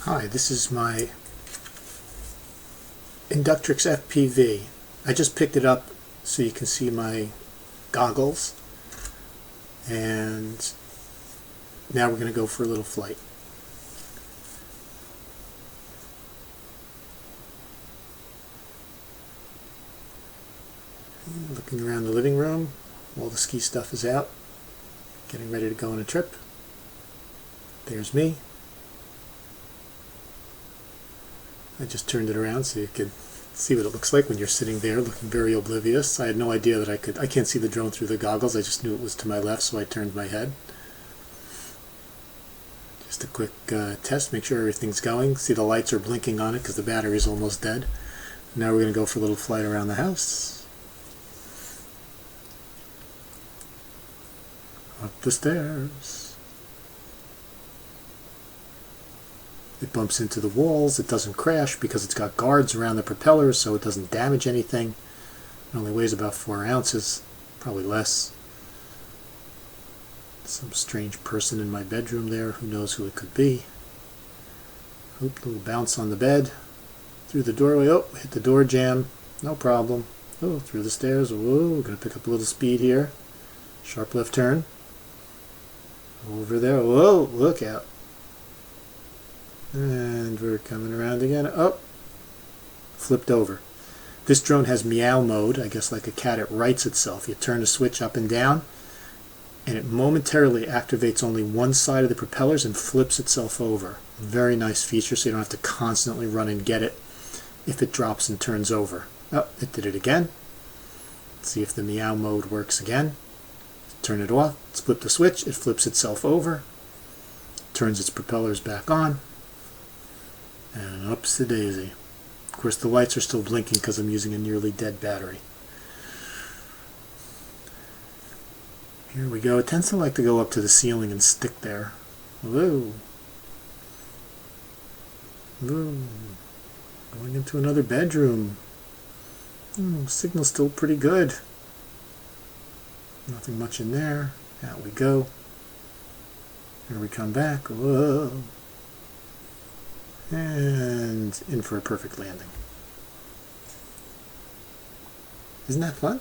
Hi, this is my Inductrix FPV. I just picked it up so you can see my goggles, and now we're going to go for a little flight. Looking around the living room, all the ski stuff is out, getting ready to go on a trip. There's me. I just turned it around so you could see what it looks like when you're sitting there looking very oblivious. I had no idea that I can't see the drone through the goggles. I just knew it was to my left, so I turned my head. Just a quick test, make sure everything's going. See, the lights are blinking on it because the battery's almost dead. Now we're going to go for a little flight around the house. Up the stairs. It bumps into the walls. It doesn't crash because it's got guards around the propellers, so it doesn't damage anything. It only weighs about 4 ounces, probably less. Some strange person in my bedroom there. Who knows who it could be? Oop, little bounce on the bed. Through the doorway. Oh, hit the door jamb. No problem. Oh, through the stairs. Whoa, we're going to pick up a little speed here. Sharp left turn. Over there. Whoa, look out. And we're coming around again. Oh, flipped over. This drone has meow mode. I guess like a cat, it rights itself. You turn the switch up and down, and it momentarily activates only one side of the propellers and flips itself over. Very nice feature, so you don't have to constantly run and get it if it drops and turns over. Oh, it did it again. Let's see if the meow mode works again. Turn it off, split the switch, it flips itself over, turns its propellers back on, and ups the daisy. Of course, the lights are still blinking because I'm using a nearly dead battery. Here we go. It tends to like to go up to the ceiling and stick there. Whoa. Whoa. Going into another bedroom. Signal's still pretty good. Nothing much in there. Out we go. Here we come back. Whoa. And in for a perfect landing. Isn't that fun?